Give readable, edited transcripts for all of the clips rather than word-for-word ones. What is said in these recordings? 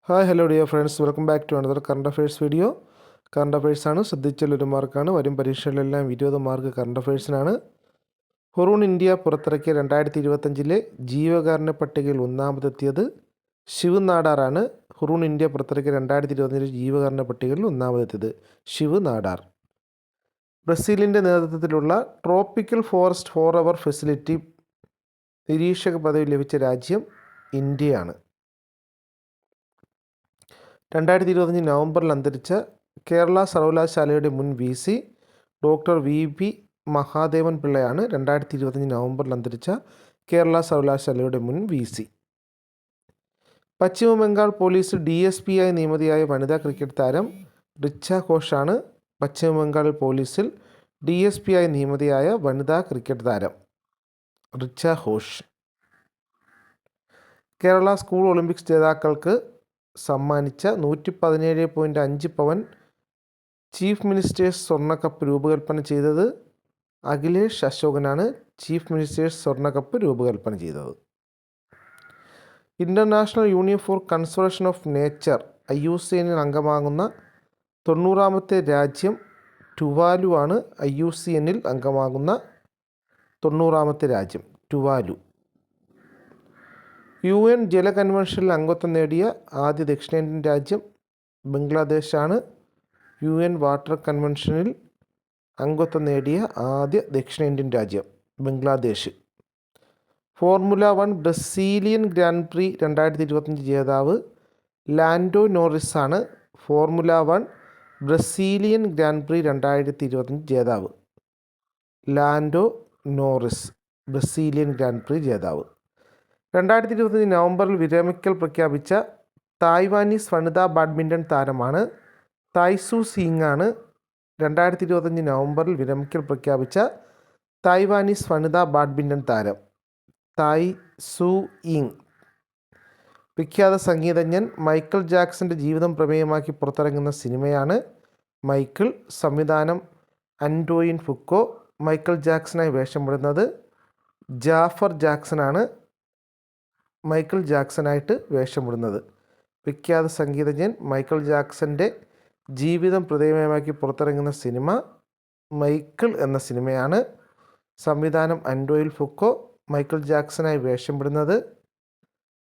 Hi hello dear friends, welcome back to another current affairs video. Current അഫയേഴ്സാണ്. ശ്രദ്ധിച്ചാലൊരു മാർക്കാണ്. വരും പരീക്ഷകളിലെല്ലാം 20 മാർക്ക് കറണ്ട് അഫയേഴ്സിനാണ്. ഹുറൂൺ ഇന്ത്യ പുറത്തിറക്കിയ 2025 ജീവകാരുണ്യ പട്ടികയിൽ ഒന്നാമതെത്തിയത് ശിവ് നാടാറാണ്. ഹുറൂൺ ഇന്ത്യ പുറത്തിറക്കിയ 2025 ജീവകാരുണ്യ പട്ടികയിൽ ഒന്നാമതെത്തിയത് ശിവ് നാടാർ. ബ്രസീലിൻ്റെ നേതൃത്വത്തിലുള്ള tropical forest forever facility നിരീക്ഷക പദവി ലഭിച്ച രാജ്യം ഇന്ത്യയാണ്. 2025 നവംബറിൽ അന്തരിച്ച കേരള സർവകലാശാലയുടെ മുൻ VC ഡോക്ടർ VP മഹാദേവൻ പിള്ളയാണ് 2025 നവംബറിൽ അന്തരിച്ച കേരള സർവകലാശാലയുടെ മുൻ VC. പശ്ചിമ ബംഗാൾ പോലീസ് DSP ആയി നിയമിതയായ വനിതാ ക്രിക്കറ്റ് താരം റിച്ച ഘോഷാണ്. പശ്ചിമ ബംഗാൾ പോലീസിൽ DSP ആയി നിയമിതയായ വനിതാ ക്രിക്കറ്റ് താരം റിച്ച ഘോഷ്. കേരള സ്കൂൾ ഒളിമ്പിക്സ് ജേതാക്കൾക്ക് സമ്മാനിച്ച 117.5 പവൻ ചീഫ് മിനിസ്റ്റേഴ്സ് സ്വർണ്ണക്കപ്പ് രൂപകൽപ്പന ചെയ്തത് അഖിലേഷ് അശോകനാണ്. ചീഫ് മിനിസ്റ്റേഴ്സ് സ്വർണ്ണക്കപ്പ് രൂപകൽപ്പന ചെയ്തത്. International union for conservation of nature IUCN അംഗമാകുന്ന 90ാമത്തെ രാജ്യം ടുവാലു ആണ്. IUCN അംഗമാകുന്ന 90ാമത്തെ രാജ്യം ടുവാലു. UN ജല കൺവെൻഷനിൽ അംഗത്വം നേടിയ ആദ്യ ദക്ഷിണേന്ത്യൻ രാജ്യം ബംഗ്ലാദേശാണ്. UN വാട്ടർ കൺവെൻഷനിൽ അംഗത്വം നേടിയ ആദ്യ ദക്ഷിണേന്ത്യൻ രാജ്യം ബംഗ്ലാദേശ്. ഫോർമുല 1 ബ്രസീലിയൻ ഗ്രാൻഡ് പ്രി 2025 ജേതാവ് ലാൻഡോ നോറിസ് ആണ്. ഫോർമുല 1 ബ്രസീലിയൻ ഗ്രാൻഡ് പ്രി 2025 ജേതാവ് ലാൻഡോ നോറിസ്, ബ്രസീലിയൻ ഗ്രാൻഡ് പ്രി ജേതാവ്. 2025 നവംബറിൽ വിരമിക്കൽ പ്രഖ്യാപിച്ച തായ്വാനീസ് വനിതാ ബാഡ്മിൻ്റൺ താരമാണ് തായ് സൂ ഇങ് ആണ്. 2025 നവംബറിൽ വിരമിക്കൽ പ്രഖ്യാപിച്ച തായ്വാനീസ് വനിതാ ബാഡ്മിൻ്റൺ താരം തായ് സൂ ഇങ്. വിഖ്യാത സംഗീതജ്ഞൻ മൈക്കിൾ ജാക്സൻ്റെ ജീവിതം പ്രമേയമാക്കി പുറത്തിറങ്ങുന്ന സിനിമയാണ് മൈക്കിൾ. സംവിധാനം അൻറ്റോയിൻ ഫുക്കോ. മൈക്കിൾ ജാക്സനായി വേഷമിടുന്നത് ജാഫർ ജാക്സനാണ്. മൈക്കിൾ ജാക്സനായിട്ട് വേഷമിടുന്നത്. വിഖ്യാത സംഗീതജ്ഞൻ മൈക്കിൾ ജാക്സൻ്റെ ജീവിതം പ്രമേയമാക്കി പുറത്തിറങ്ങുന്ന സിനിമ മൈക്കിൾ എന്ന സിനിമയാണ്. സംവിധാനം അൻറ്റോയിൻ ഫുക്കോ. മൈക്കിൾ ജാക്സനായി വേഷമിടുന്നത്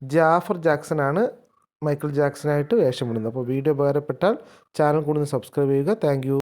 ജാഫർ ജാക്സനാണ്. മൈക്കിൾ ജാക്സനായിട്ട് വേഷമിടുന്നത്. അപ്പോൾ വീഡിയോ ഉപകാരപ്പെട്ടാൽ ചാനൽ കൂടുതൽ സബ്സ്ക്രൈബ് ചെയ്യുക. Thank you.